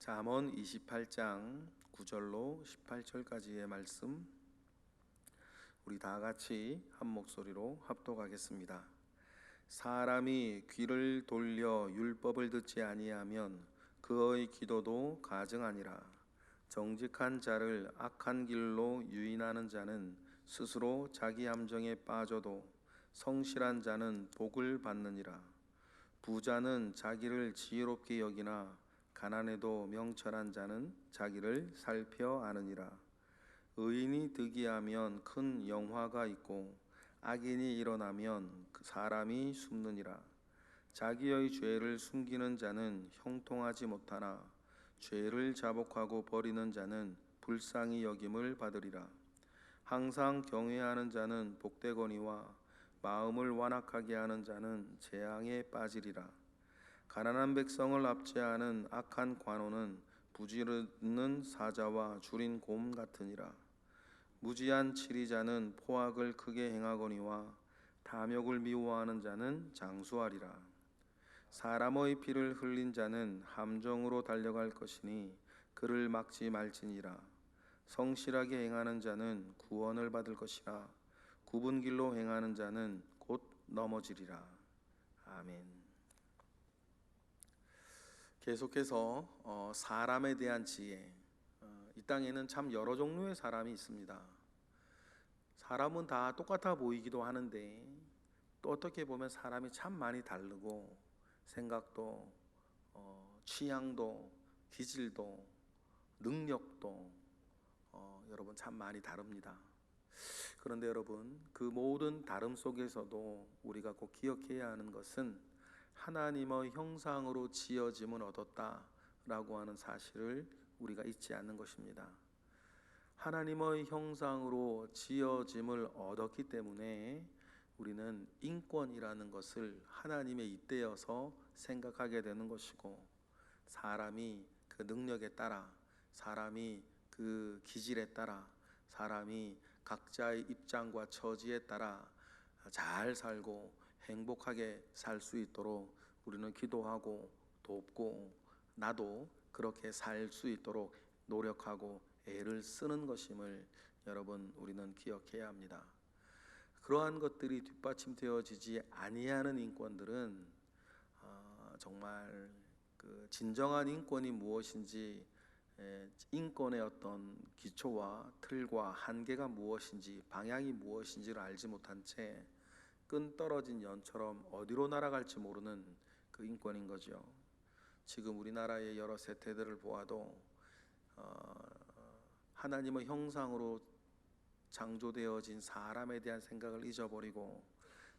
잠언 28장 9절로 18절까지의 말씀, 우리 다 같이 한 목소리로 합독하겠습니다. 사람이 귀를 돌려 율법을 듣지 아니하면 그의 기도도 가증하니라. 정직한 자를 악한 길로 유인하는 자는 스스로 자기 함정에 빠져도 성실한 자는 복을 받느니라. 부자는 자기를 지혜롭게 여기나 가난해도 명철한 자는 자기를 살펴 아느니라. 의인이 득이하면 큰 영화가 있고 악인이 일어나면 그 사람이 숨느니라. 자기의 죄를 숨기는 자는 형통하지 못하나 죄를 자복하고 버리는 자는 불쌍히 여김을 받으리라. 항상 경외하는 자는 복되거니와 마음을 완악하게 하는 자는 재앙에 빠지리라. 가난한 백성을 압제하는 악한 관원은 부지런는 사자와 줄인 곰 같으니라. 무지한 치리자는 포악을 크게 행하거니와 탐욕을 미워하는 자는 장수하리라. 사람의 피를 흘린 자는 함정으로 달려갈 것이니 그를 막지 말지니라. 성실하게 행하는 자는 구원을 받을 것이라. 굽은 길로 행하는 자는 곧 넘어지리라. 아멘. 계속해서 사람에 대한 지혜, 이 땅에는 참 여러 종류의 사람이 있습니다. 사람은 다 똑같아 보이기도 하는데 또 어떻게 보면 사람이 참 많이 다르고 생각도 취향도 기질도 능력도 여러분 참 많이 다릅니다. 그런데 여러분, 그 모든 다름 속에서도 우리가 꼭 기억해야 하는 것은 하나님의 형상으로 지어짐을 얻었다라고 하는 사실을 우리가 잊지 않는 것입니다. 하나님의 형상으로 지어짐을 얻었기 때문에 우리는 인권이라는 것을 하나님의 잇대어서 생각하게 되는 것이고, 사람이 그 능력에 따라, 사람이 그 기질에 따라, 사람이 각자의 입장과 처지에 따라 잘 살고 행복하게 살 수 있도록 우리는 기도하고 돕고, 나도 그렇게 살 수 있도록 노력하고 애를 쓰는 것임을 여러분, 우리는 기억해야 합니다. 그러한 것들이 뒷받침되어지지 아니하는 인권들은 정말 그 진정한 인권이 무엇인지, 인권의 어떤 기초와 틀과 한계가 무엇인지, 방향이 무엇인지를 알지 못한 채 끈 떨어진 연처럼 어디로 날아갈지 모르는 그 인권인 거죠. 지금 우리나라의 여러 세태들을 보아도 하나님의 형상으로 창조되어진 사람에 대한 생각을 잊어버리고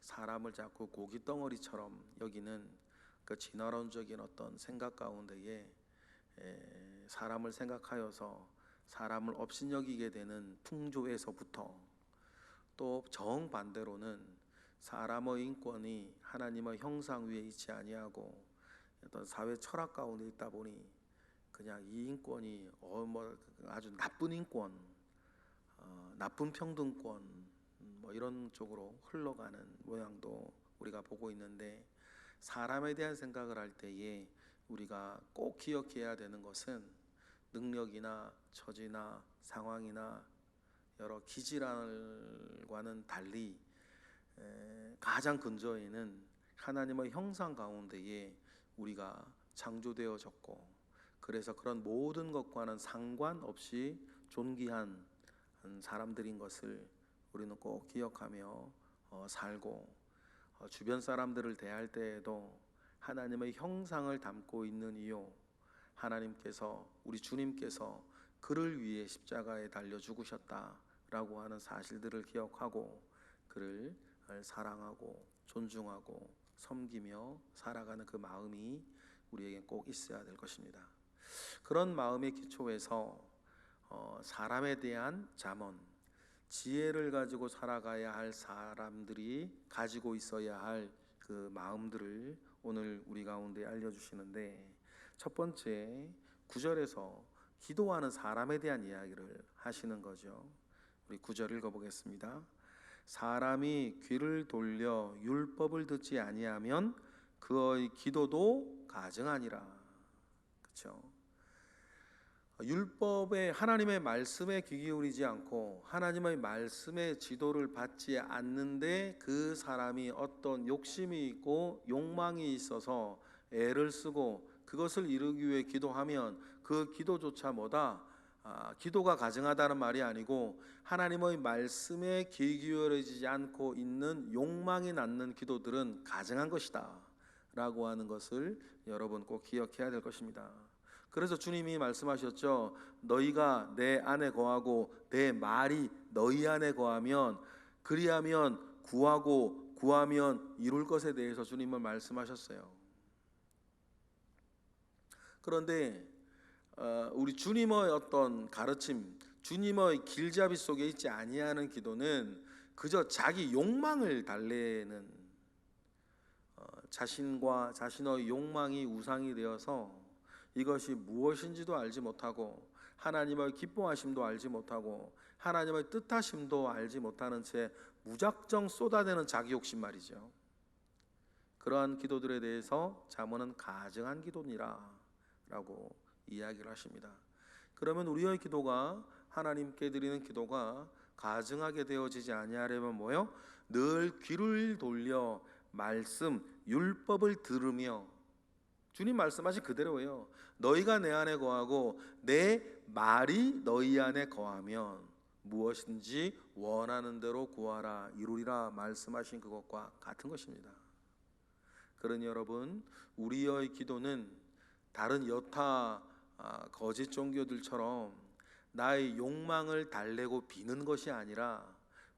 사람을 자꾸 고깃덩어리처럼 여기는 그 진화론적인 어떤 생각 가운데에 사람을 생각하여서 사람을 업신여기게 되는 풍조에서부터, 또 정반대로는 사람의 인권이 하나님의 형상 위에 있지 아니하고 어떤 사회 철학 가운데 있다 보니 그냥 이 인권이 아주 나쁜 인권, 나쁜 평등권, 이런 쪽으로 흘러가는 모양도 우리가 보고 있는데, 사람에 대한 생각을 할 때에 우리가 꼭 기억해야 되는 것은 능력이나 처지나 상황이나 여러 기질과는 달리 가장 근저에는 하나님의 형상 가운데에 우리가 창조되어졌고, 그래서 그런 모든 것과는 상관없이 존귀한 사람들인 것을 우리는 꼭 기억하며 살고, 주변 사람들을 대할 때에도 하나님의 형상을 담고 있는 이유, 하나님께서, 우리 주님께서 그를 위해 십자가에 달려 죽으셨다라고 하는 사실들을 기억하고 그를 사랑하고 존중하고 섬기며 살아가는 그 마음이 우리에게 꼭 있어야 될 것입니다. 그런 마음의 기초에서 사람에 대한 잠언, 지혜를 가지고 살아가야 할 사람들이 가지고 있어야 할 그 마음들을 오늘 우리 가운데 알려주시는데, 첫 번째 9절에서 기도하는 사람에 대한 이야기를 하시는 거죠. 우리 9절 읽어보겠습니다. 사람이 귀를 돌려 율법을 듣지 아니하면 그의 기도도 가증하니라. 그렇죠? 율법의 하나님의 말씀에 귀 기울이지 않고 하나님의 말씀의 지도를 받지 않는데 그 사람이 어떤 욕심이 있고 욕망이 있어서 애를 쓰고 그것을 이루기 위해 기도하면 그 기도조차 뭐다? 기도가 가증하다는 말이 아니고 하나님의 말씀에 귀 기울여지지 않고 있는 욕망이 낳는 기도들은 가증한 것이다 라고 하는 것을 여러분 꼭 기억해야 될 것입니다. 그래서 주님이 말씀하셨죠. 너희가 내 안에 거하고 내 말이 너희 안에 거하면 그리하면 구하고 구하면 이룰 것에 대해서 주님은 말씀하셨어요. 그런데 우리 주님의 어떤 가르침, 주님의 길잡이 속에 있지 아니하는 기도는 그저 자기 욕망을 달래는 자신과 자신의 욕망이 우상이 되어서 이것이 무엇인지도 알지 못하고 하나님의 기뻐하심도 알지 못하고 하나님의 뜻하심도 알지 못하는 채 무작정 쏟아내는 자기 욕심 말이죠. 그러한 기도들에 대해서 잠언은 가증한 기도니라 라고 이야기를 하십니다. 그러면 우리의 기도가 하나님께 드리는 기도가 가증하게 되어지지 아니하려면 뭐요? 늘 귀를 돌려 말씀, 율법을 들으며 주님 말씀하신 그대로예요. 너희가 내 안에 거하고 내 말이 너희 안에 거하면 무엇인지 원하는 대로 구하라 이루리라 말씀하신 그것과 같은 것입니다. 그러니 여러분, 우리의 기도는 다른 여타 거짓 종교들처럼 나의 욕망을 달래고 비는 것이 아니라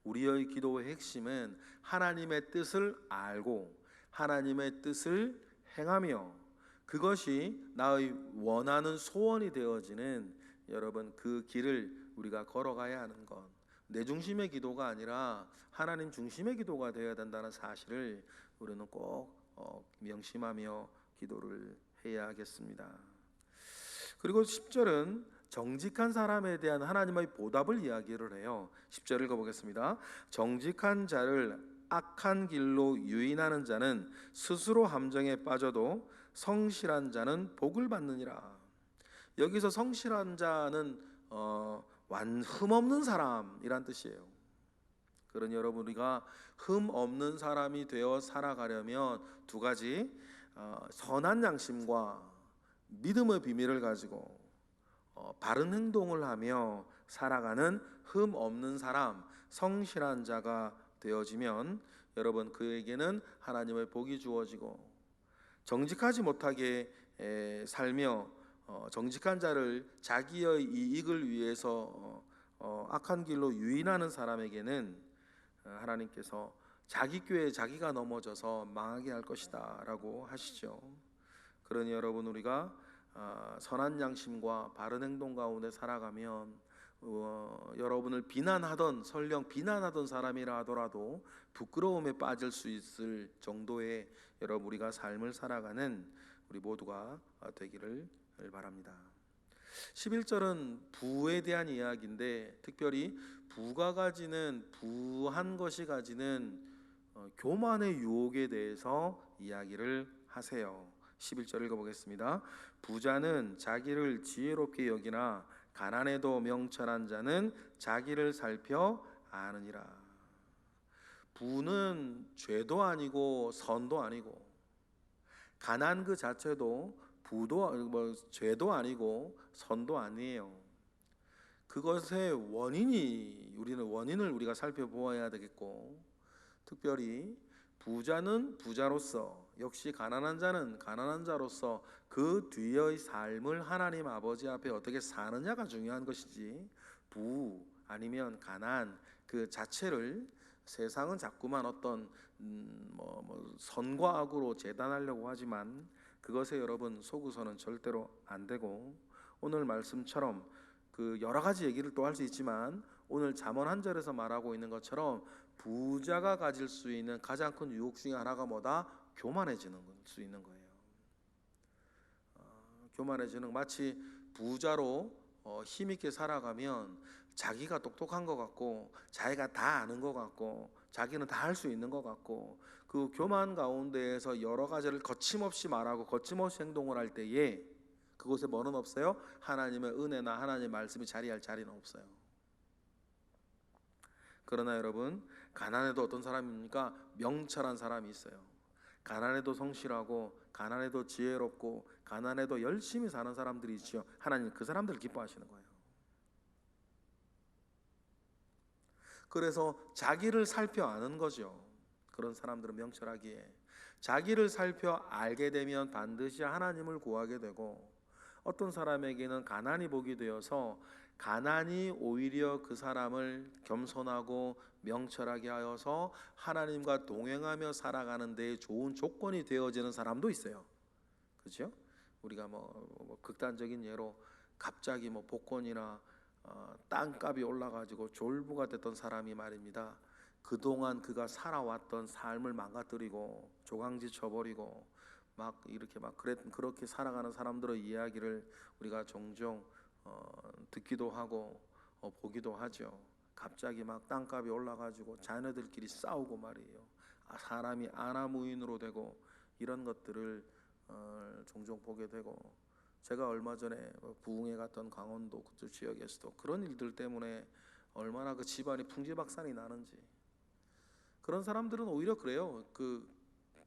우리의 기도의 핵심은 하나님의 뜻을 알고 하나님의 뜻을 행하며 그것이 나의 원하는 소원이 되어지는 여러분 그 길을 우리가 걸어가야 하는 것, 내 중심의 기도가 아니라 하나님 중심의 기도가 되어야 된다는 사실을 우리는 꼭 명심하며 기도를 해야 하겠습니다. 그리고 10절은 정직한 사람에 대한 하나님의 보답을 이야기를 해요. 10절 읽어보겠습니다. 정직한 자를 악한 길로 유인하는 자는 스스로 함정에 빠져도 성실한 자는 복을 받느니라. 여기서 성실한 자는 흠없는 사람이란 뜻이에요. 그러니 여러분 우리가 흠없는 사람이 되어 살아가려면 두 가지 선한 양심과 믿음의 비밀을 가지고 바른 행동을 하며 살아가는 흠없는 사람, 성실한 자가 되어지면 여러분 그에게는 하나님의 복이 주어지고 정직하지 못하게 살며 정직한 자를 자기의 이익을 위해서 악한 길로 유인하는 사람에게는 하나님께서 자기 꾀에 자기가 넘어져서 망하게 할 것이다 라고 하시죠. 그러니 여러분 우리가 선한 양심과 바른 행동 가운데 살아가면 여러분을 비난하던 설령 비난하던 사람이라 하더라도 부끄러움에 빠질 수 있을 정도의 여러분 우리가 삶을 살아가는 우리 모두가 되기를 바랍니다. 11절은 부에 대한 이야기인데 특별히 부가 가지는 부한 것이 가지는 교만의 유혹에 대해서 이야기를 하세요. 11절 읽어보겠습니다. 부자는 자기를 지혜롭게 여기나 가난해도 명철한 자는 자기를 살펴 아느니라. 부는 죄도 아니고 선도 아니고 가난 그 자체도 죄도 아니고 선도 아니에요. 그것의 우리는 원인을 우리가 살펴보아야 되겠고 특별히 부자는 부자로서 역시 가난한 자는 가난한 자로서 그 뒤의 삶을 하나님 아버지 앞에 어떻게 사느냐가 중요한 것이지 부 아니면 가난 그 자체를 세상은 자꾸만 어떤 선과 악으로 재단하려고 하지만 그것에 여러분 속으서는 절대로 안 되고 오늘 말씀처럼 그 여러 가지 얘기를 또 할 수 있지만 오늘 잠언 한 절에서 말하고 있는 것처럼 부자가 가질 수 있는 가장 큰 유혹 중에 하나가 뭐다? 교만해지는 수 있는 거예요. 교만해지는 마치 부자로 힘있게 살아가면 자기가 똑똑한 것 같고 자기가 다 아는 것 같고 자기는 다 할 수 있는 것 같고 그 교만 가운데에서 여러 가지를 거침없이 말하고 거침없이 행동을 할 때에 그곳에 뭐는 없어요? 하나님의 은혜나 하나님의 말씀이 자리할 자리는 없어요. 그러나 여러분, 가난해도 어떤 사람입니까? 명철한 사람이 있어요. 가난해도 성실하고 가난해도 지혜롭고 가난해도 열심히 사는 사람들이 있죠. 하나님 그 사람들을 기뻐하시는 거예요. 그래서 자기를 살펴 아는 거죠. 그런 사람들은 명철하기에 자기를 살펴 알게 되면 반드시 하나님을 구하게 되고, 어떤 사람에게는 가난이 복이 되어서 가난이 오히려 그 사람을 겸손하고 명철하게 하여서 하나님과 동행하며 살아가는 데 좋은 조건이 되어지는 사람도 있어요. 그렇죠? 우리가 뭐 극단적인 예로 갑자기 뭐 복권이나 땅값이 올라가지고 졸부가 됐던 사람이 말입니다. 그동안 그가 살아왔던 삶을 망가뜨리고 조강지 쳐버리고 막 이렇게 그렇게 살아가는 사람들의 이야기를 우리가 종종 듣기도 하고 보기도 하죠. 갑자기 막 땅값이 올라가지고 자녀들끼리 싸우고 말이에요. 사람이 아나무인으로 되고 이런 것들을 종종 보게 되고, 제가 얼마 전에 부흥회 갔던 강원도 그쪽 지역에서도 그런 일들 때문에 얼마나 그 집안이 풍지박산이 나는지. 그런 사람들은 오히려 그래요.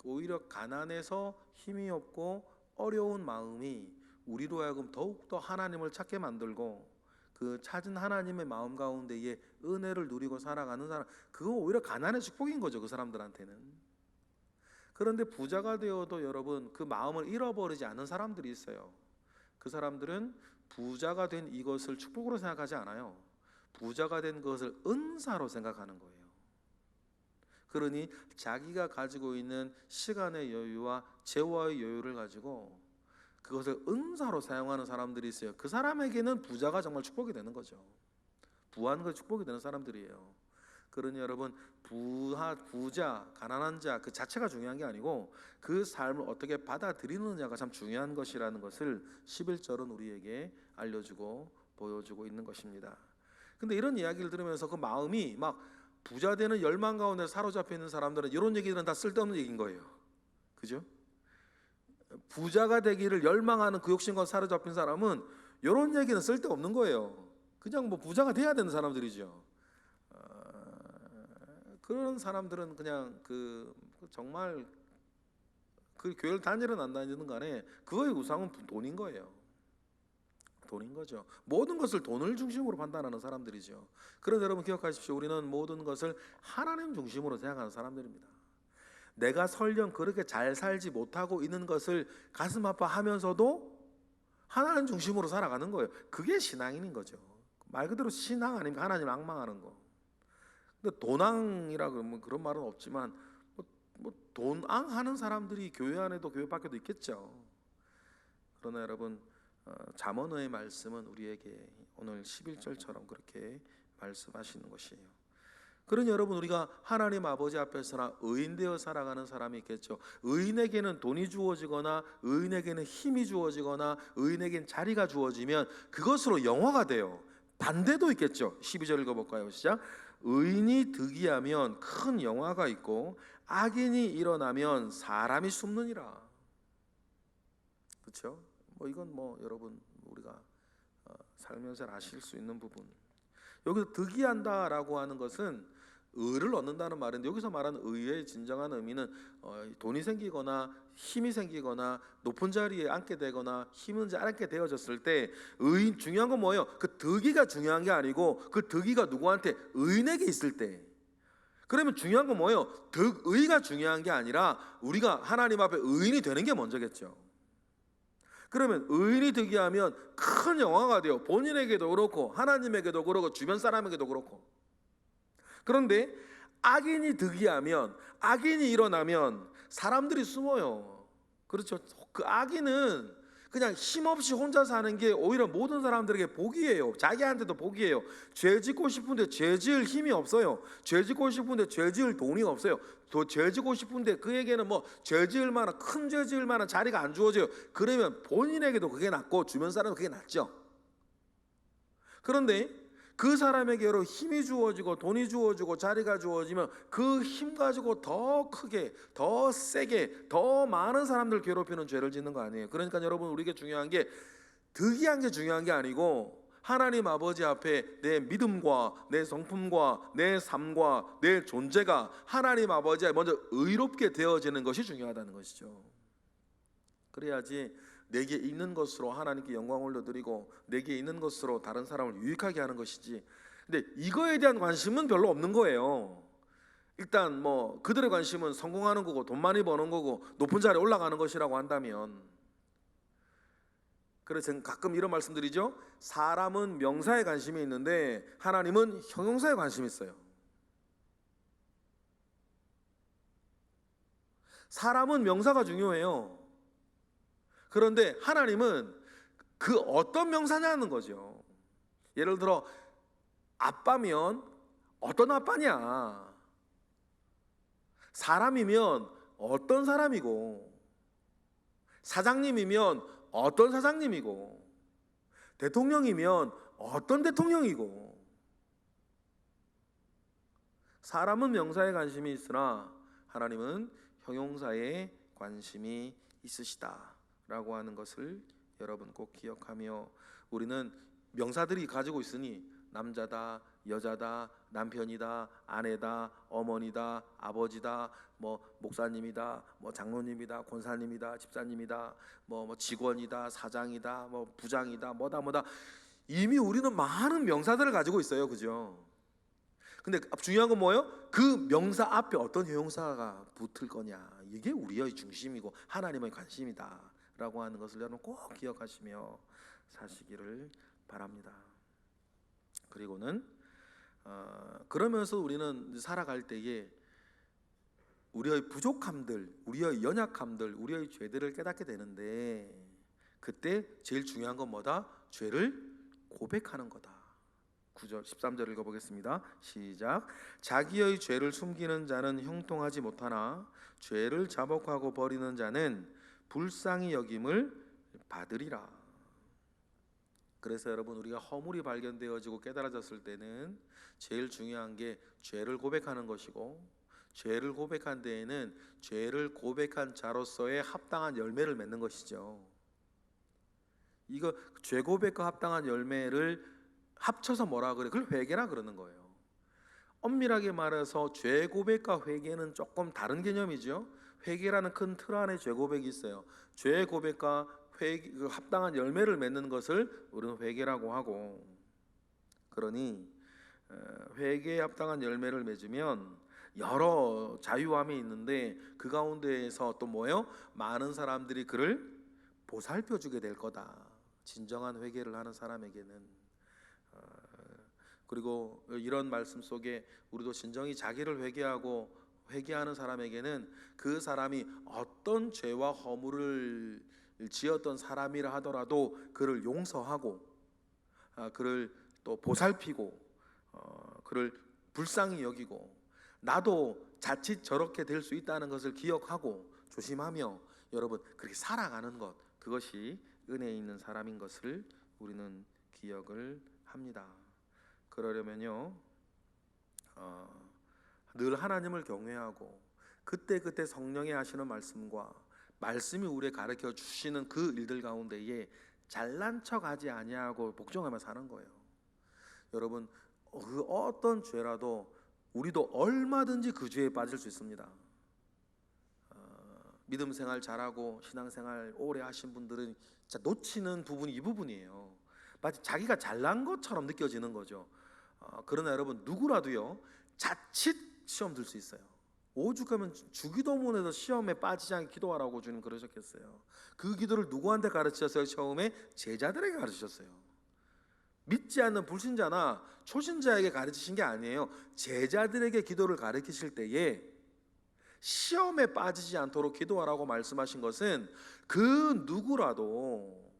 오히려 가난해서 힘이 없고 어려운 마음이 우리로 하여금 더욱더 하나님을 찾게 만들고, 그 찾은 하나님의 마음 가운데에 은혜를 누리고 살아가는 사람, 그거 오히려 가난의 축복인 거죠, 그 사람들한테는. 그런데 부자가 되어도 여러분 그 마음을 잃어버리지 않는 사람들이 있어요. 그 사람들은 부자가 된 이것을 축복으로 생각하지 않아요. 부자가 된 것을 은사로 생각하는 거예요. 그러니 자기가 가지고 있는 시간의 여유와 재화의 여유를 가지고 그것을 은사로 사용하는 사람들이 있어요. 그 사람에게는 부자가 정말 축복이 되는 거죠. 부하는 것 축복이 되는 사람들이에요. 그러니 여러분, 부자, 가난한 자 그 자체가 중요한 게 아니고 그 삶을 어떻게 받아들이느냐가 참 중요한 것이라는 것을 11절은 우리에게 알려주고 보여주고 있는 것입니다. 근데 이런 이야기를 들으면서 그 마음이 막 부자 되는 열망 가운데 사로잡혀 있는 사람들은 이런 얘기들은 다 쓸데없는 얘기인 거예요. 그죠? 부자가 되기를 열망하는 그 욕심과 사로잡힌 사람은 이런 얘기는 쓸데없는 거예요. 그냥 뭐 부자가 돼야 되는 사람들이죠. 그런 사람들은 그냥 정말 그 교회를 다니든 안 다니든 간에 그거의 우상은 돈인 거예요. 돈인 거죠. 모든 것을 돈을 중심으로 판단하는 사람들이죠. 그런데 여러분 기억하십시오. 우리는 모든 것을 하나님 중심으로 생각하는 사람들입니다. 내가 설령 그렇게 잘 살지 못하고 있는 것을 가슴 아파하면서도 하나님 중심으로 살아가는 거예요. 그게 신앙인인 거죠. 말 그대로 신앙 아닙니까? 하나님 앙망하는 거. 근데 돈앙이라 그러면 그런 말은 없지만 뭐 돈앙하는 사람들이 교회 안에도 교회 밖에도 있겠죠. 그러나 여러분, 잠언의 말씀은 우리에게 오늘 11절처럼 그렇게 말씀하시는 것이에요. 그러니 여러분, 우리가 하나님 아버지 앞에서나 의인되어 살아가는 사람이 있겠죠. 의인에게는 돈이 주어지거나 의인에게는 힘이 주어지거나 의인에게는 자리가 주어지면 그것으로 영화가 돼요. 반대도 있겠죠. 12절 읽어볼까요? 시작. 의인이 득이하면 큰 영화가 있고 악인이 일어나면 사람이 숨느니라. 그렇죠? 이건 여러분 우리가 살면서 아실 수 있는 부분. 여기서 득이한다라고 하는 것은 의를 얻는다는 말인데, 여기서 말하는 의의 진정한 의미는 돈이 생기거나 힘이 생기거나 높은 자리에 앉게 되거나 힘은 앉게 되어졌을 때 의인, 중요한 건 뭐예요? 그 득이가 중요한 게 아니고 그 득이가 누구한테? 의인에게 있을 때. 그러면 중요한 건 뭐예요? 득의가 중요한 게 아니라 우리가 하나님 앞에 의인이 되는 게 먼저겠죠. 그러면 의인이 득이하면 큰 영화가 돼요. 본인에게도 그렇고 하나님에게도 그렇고 주변 사람에게도 그렇고. 그런데 악인이 득이하면, 악인이 일어나면 사람들이 숨어요. 그렇죠? 그 악인은 그냥 힘없이 혼자 사는 게 오히려 모든 사람들에게 복이에요. 자기한테도 복이에요. 죄 짓고 싶은데 죄 지을 힘이 없어요. 죄 짓고 싶은데 죄 지을 돈이 없어요. 또 죄 짓고 싶은데 그에게는 죄 지을 만한, 큰 죄 지을 만한 자리가 안 주어져요. 그러면 본인에게도 그게 낫고 주변 사람은 그게 낫죠. 그런데 그 사람에게로 힘이 주어지고 돈이 주어지고 자리가 주어지면 그 힘 가지고 더 크게, 더 세게, 더 많은 사람들 괴롭히는 죄를 짓는 거 아니에요. 그러니까 여러분, 우리에게 중요한 게 득이한 게 중요한 게 아니고 하나님 아버지 앞에 내 믿음과 내 성품과 내 삶과 내 존재가 하나님 아버지에 먼저 의롭게 되어지는 것이 중요하다는 것이죠. 그래야지 내게 있는 것으로 하나님께 영광 올려드리고 내게 있는 것으로 다른 사람을 유익하게 하는 것이지. 근데 이거에 대한 관심은 별로 없는 거예요. 일단 뭐 그들의 관심은 성공하는 거고 돈 많이 버는 거고 높은 자리에 올라가는 것이라고 한다면, 그래서 저는 가끔 이런 말씀드리죠. 사람은 명사에 관심이 있는데 하나님은 형용사에 관심이 있어요. 사람은 명사가 중요해요. 그런데 하나님은 그 어떤 명사냐는 거죠. 예를 들어 아빠면 어떤 아빠냐, 사람이면 어떤 사람이고, 사장님이면 어떤 사장님이고, 대통령이면 어떤 대통령이고. 사람은 명사에 관심이 있으나 하나님은 형용사에 관심이 있으시다라고 하는 것을 여러분 꼭 기억하며, 우리는 명사들이 가지고 있으니 남자다, 여자다, 남편이다, 아내다, 어머니다, 아버지다, 뭐 목사님이다, 뭐 장로님이다, 권사님이다, 집사님이다, 뭐 직원이다, 사장이다, 뭐 부장이다, 뭐다 이미 우리는 많은 명사들을 가지고 있어요, 그죠? 근데 중요한 건 뭐예요? 그 명사 앞에 어떤 형용사가 붙을 거냐, 이게 우리의 중심이고 하나님의 관심이다라고 하는 것을 여러분 꼭 기억하시며 사시기를 바랍니다. 그리고는 그러면서 우리는 살아갈 때에 우리의 부족함들, 우리의 연약함들, 우리의 죄들을 깨닫게 되는데, 그때 제일 중요한 건 뭐다? 죄를 고백하는 거다. 9절 13절 읽어보겠습니다. 시작. 자기의 죄를 숨기는 자는 형통하지 못하나 죄를 자복하고 버리는 자는 불쌍히 여김을 받으리라. 그래서 여러분, 우리가 허물이 발견되어지고 깨달아졌을 때는 제일 중요한 게 죄를 고백하는 것이고, 죄를 고백한 데에는 죄를 고백한 자로서의 합당한 열매를 맺는 것이죠. 이거 죄 고백과 합당한 열매를 합쳐서 뭐라 그래? 그걸 회개라 그러는 거예요. 엄밀하게 말해서 죄 고백과 회개는 조금 다른 개념이죠. 회개라는 큰 틀 안에 죄 고백이 있어요. 죄 고백과 그 합당한 열매를 맺는 것을 우리는 회개라고 하고, 그러니 회개에 합당한 열매를 맺으면 여러 자유함이 있는데 그 가운데에서 또 뭐예요? 많은 사람들이 그를 보살펴주게 될 거다. 진정한 회개를 하는 사람에게는. 그리고 이런 말씀 속에 우리도 진정히 자기를 회개하는 사람에게는 그 사람이 어떤 죄와 허물을 지었던 사람이라 하더라도 그를 용서하고, 그를 또 보살피고, 그를 불쌍히 여기고, 나도 자칫 저렇게 될 수 있다는 것을 기억하고 조심하며 여러분 그렇게 살아가는 것, 그것이 은혜 있는 사람인 것을 우리는 기억을 합니다. 그러려면요, 늘 하나님을 경외하고 그때 성령이 하시는 말씀과 말씀이 우리에게 가르쳐 주시는 그 일들 가운데에 잘난 척하지 아니하고 복종하며 사는 거예요. 여러분, 그 어떤 죄라도 우리도 얼마든지 그 죄에 빠질 수 있습니다. 믿음 생활 잘하고 신앙생활 오래 하신 분들은 진짜 놓치는 부분이 이 부분이에요. 마치 자기가 잘난 것처럼 느껴지는 거죠. 그러나 여러분, 누구라도요 자칫 시험 들 수 있어요. 오죽하면 주기도문에서 시험에 빠지지 않게 기도하라고 주님 그러셨겠어요. 그 기도를 누구한테 가르치셨어요? 처음에 제자들에게 가르치셨어요. 믿지 않는 불신자나 초신자에게 가르치신 게 아니에요. 제자들에게 기도를 가르치실 때에 시험에 빠지지 않도록 기도하라고 말씀하신 것은 그 누구라도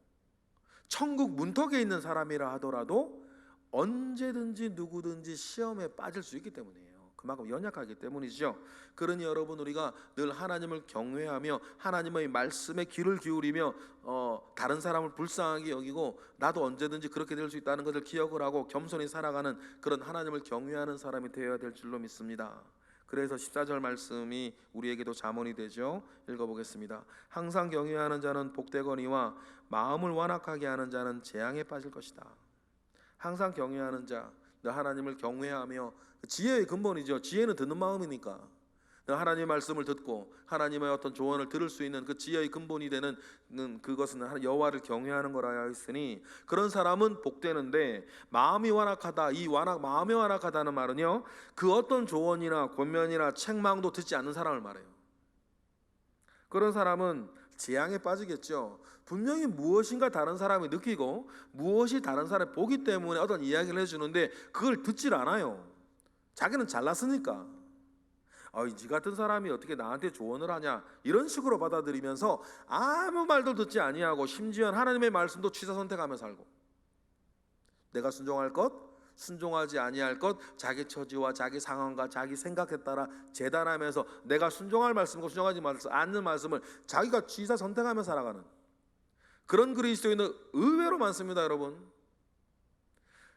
천국 문턱에 있는 사람이라 하더라도 언제든지 누구든지 시험에 빠질 수 있기 때문이에요. 그만큼 연약하기 때문이죠. 그러니 여러분, 우리가 늘 하나님을 경외하며 하나님의 말씀에 귀를 기울이며 다른 사람을 불쌍하게 여기고 나도 언제든지 그렇게 될 수 있다는 것을 기억을 하고 겸손히 살아가는 그런 하나님을 경외하는 사람이 되어야 될 줄로 믿습니다. 그래서 14절 말씀이 우리에게도 자문이 되죠. 읽어보겠습니다. 항상 경외하는 자는 복되거니와 마음을 완악하게 하는 자는 재앙에 빠질 것이다. 항상 경외하는 자, 하나님을 경외하며, 지혜의 근본이죠. 지혜는 듣는 마음이니까 하나님의 말씀을 듣고 하나님의 어떤 조언을 들을 수 있는 그 지혜의 근본이 되는 그것은 여호와를 경외하는 거라 했으니, 그런 사람은 복되는데 마음이 완악하다. 마음이 완악하다는 말은요, 그 어떤 조언이나 권면이나 책망도 듣지 않는 사람을 말해요. 그런 사람은 재앙에 빠지겠죠. 분명히 무엇인가 다른 사람이 느끼고 무엇이 다른 사람이 보기 때문에 어떤 이야기를 해주는데 그걸 듣질 않아요. 자기는 잘났으니까. 이 같은 사람이 어떻게 나한테 조언을 하냐, 이런 식으로 받아들이면서 아무 말도 듣지 아니하고 심지어 하나님의 말씀도 취사 선택하며 살고, 내가 순종할 것, 순종하지 아니할 것, 자기 처지와 자기 상황과 자기 생각에 따라 재단하면서 내가 순종할 말씀과 순종하지 않는 말씀을 자기가 취사 선택하며 살아가는 그런 그리스도인은 의외로 많습니다. 여러분,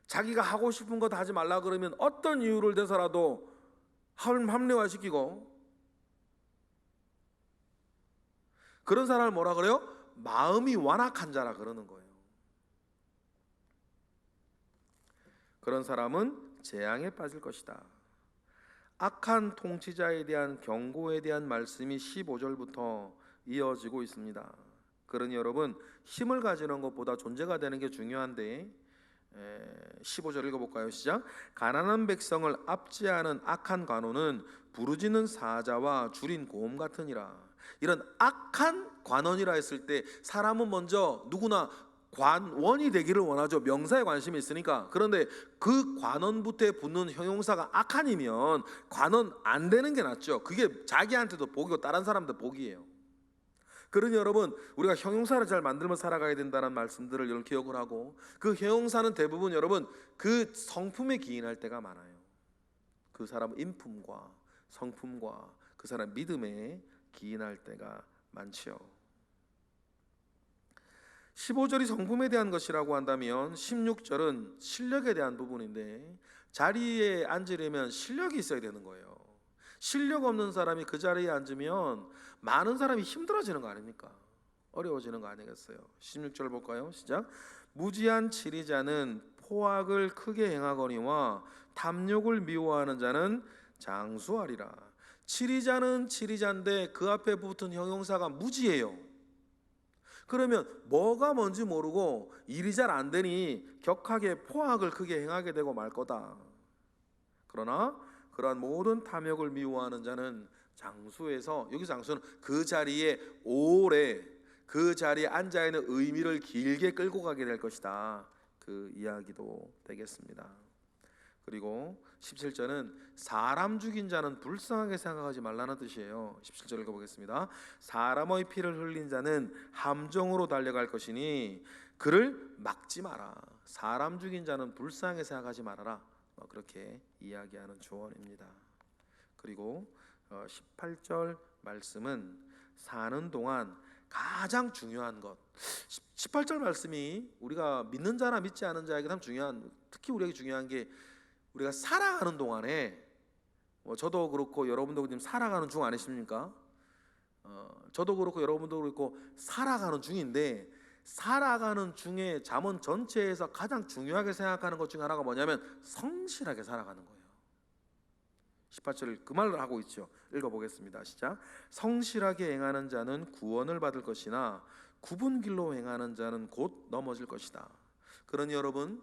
자기가 하고 싶은 것 하지 말라 그러면 어떤 이유를 대서라도 합리화시키고, 그런 사람을 뭐라 그래요? 마음이 완악한 자라 그러는 거예요. 그런 사람은 재앙에 빠질 것이다. 악한 통치자에 대한 경고에 대한 말씀이 15절부터 이어지고 있습니다. 그러니 여러분, 힘을 가지는 것보다 존재가 되는 게 중요한데, 15절 읽어볼까요? 시작. 가난한 백성을 압제하는 악한 관원은 부르짖는 사자와 줄인 고음 같으니라. 이런 악한 관원이라 했을 때 사람은 먼저 누구나 관원이 되기를 원하죠. 명사에 관심이 있으니까. 그런데 그 관원부터에 붙는 형용사가 악한이면 관원 안 되는 게 낫죠. 그게 자기한테도 복이고 다른 사람도 복이에요. 그러니 여러분, 우리가 형용사를 잘 만들며 살아가야 된다는 말씀들을 여러분 기억을 하고, 그 형용사는 대부분 여러분 그 성품에 기인할 때가 많아요. 그 사람 인품과 성품과 그 사람 믿음에 기인할 때가 많죠. 15절이 성품에 대한 것이라고 한다면 16절은 실력에 대한 부분인데, 자리에 앉으려면 실력이 있어야 되는 거예요. 실력 없는 사람이 그 자리에 앉으면 많은 사람이 힘들어지는 거 아닙니까? 어려워지는 거 아니겠어요? 16절 볼까요? 시작. 무지한 치리자는 포악을 크게 행하거니와 탐욕을 미워하는 자는 장수하리라. 치리자는 치리자인데 그 앞에 붙은 형용사가 무지예요. 그러면 뭐가 뭔지 모르고 일이 잘 안 되니 격하게 포악을 크게 행하게 되고 말 거다. 그러나 그러한 모든 탐욕을 미워하는 자는 장수에서, 여기 장수는 그 자리에 오래 그 자리에 앉아 있는 의미를 길게 끌고 가게 될 것이다. 그 이야기도 되겠습니다. 그리고 17절은 사람 죽인 자는 불쌍하게 생각하지 말라는 뜻이에요. 17절 읽어보겠습니다. 사람의 피를 흘린 자는 함정으로 달려갈 것이니 그를 막지 마라. 사람 죽인 자는 불쌍하게 생각하지 말아라. 그렇게 이야기하는 조언입니다. 그리고 18절 말씀은 사는 동안 가장 중요한 것, 18절 말씀이 우리가 믿는 자나 믿지 않은 자에게 참 중요한, 특히 우리에게 중요한 게, 우리가 살아가는 동안에, 저도 그렇고 여러분도 지금 살아가는 중 아니십니까? 저도 그렇고 여러분도 그렇고 살아가는 중인데, 살아가는 중에 잠언 전체에서 가장 중요하게 생각하는 것 중에 하나가 뭐냐면 성실하게 살아가는 거예요. 18절 그 말을 하고 있죠. 읽어보겠습니다. 시작. 성실하게 행하는 자는 구원을 받을 것이나 굽은 길로 행하는 자는 곧 넘어질 것이다. 그러니 여러분,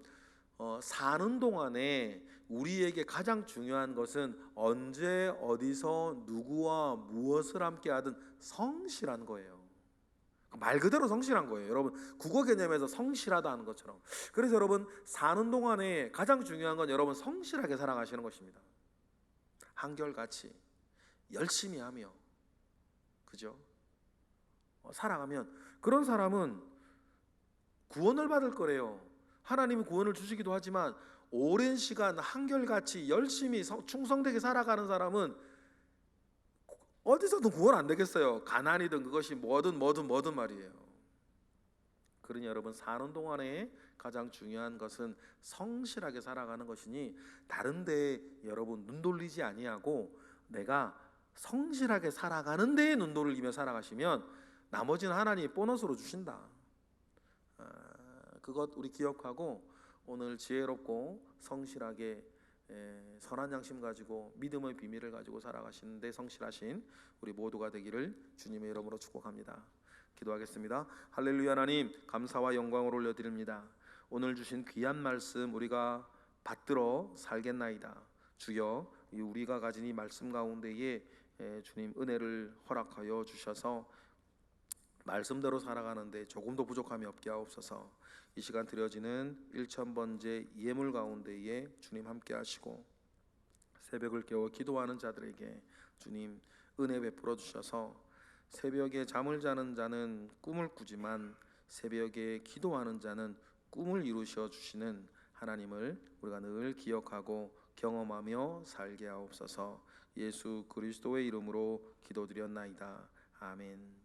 사는 동안에 우리에게 가장 중요한 것은 언제 어디서 누구와 무엇을 함께 하든 성실한 거예요. 말 그대로 성실한 거예요. 여러분, 국어 개념에서 성실하다는 것처럼. 그래서 여러분, 사는 동안에 가장 중요한 건 여러분 성실하게 살아가시는 것입니다. 한결같이 열심히 하며, 그죠? 살아가면 그런 사람은 구원을 받을 거래요. 하나님이 구원을 주시기도 하지만 오랜 시간 한결같이 열심히 충성되게 살아가는 사람은 어디서든 구원 안 되겠어요. 가난이든 그것이 뭐든 말이에요. 그러니 여러분, 사는 동안에 가장 중요한 것은 성실하게 살아가는 것이니 다른데 여러분 눈 돌리지 아니하고 내가 성실하게 살아가는 데에 눈 돌리며 살아가시면 나머지는 하나님이 보너스로 주신다. 그것 우리 기억하고 오늘 지혜롭고 성실하게 선한 양심 가지고 믿음의 비밀을 가지고 살아가시는데 성실하신 우리 모두가 되기를 주님의 이름으로 축복합니다. 기도하겠습니다. 할렐루야. 하나님 감사와 영광을 올려드립니다. 오늘 주신 귀한 말씀 우리가 받들어 살겠나이다. 주여 우리가 가진 이 말씀 가운데에 주님 은혜를 허락하여 주셔서 말씀대로 살아가는데 조금도 부족함이 없게 하옵소서. 이 시간 드려지는 1000번째 예물 가운데에 주님 함께 하시고 새벽을 깨워 기도하는 자들에게 주님 은혜 베풀어 주셔서 새벽에 잠을 자는 자는 꿈을 꾸지만 새벽에 기도하는 자는 꿈을 이루셔 주시는 하나님을 우리가 늘 기억하고 경험하며 살게 하옵소서. 예수 그리스도의 이름으로 기도드렸나이다. 아멘.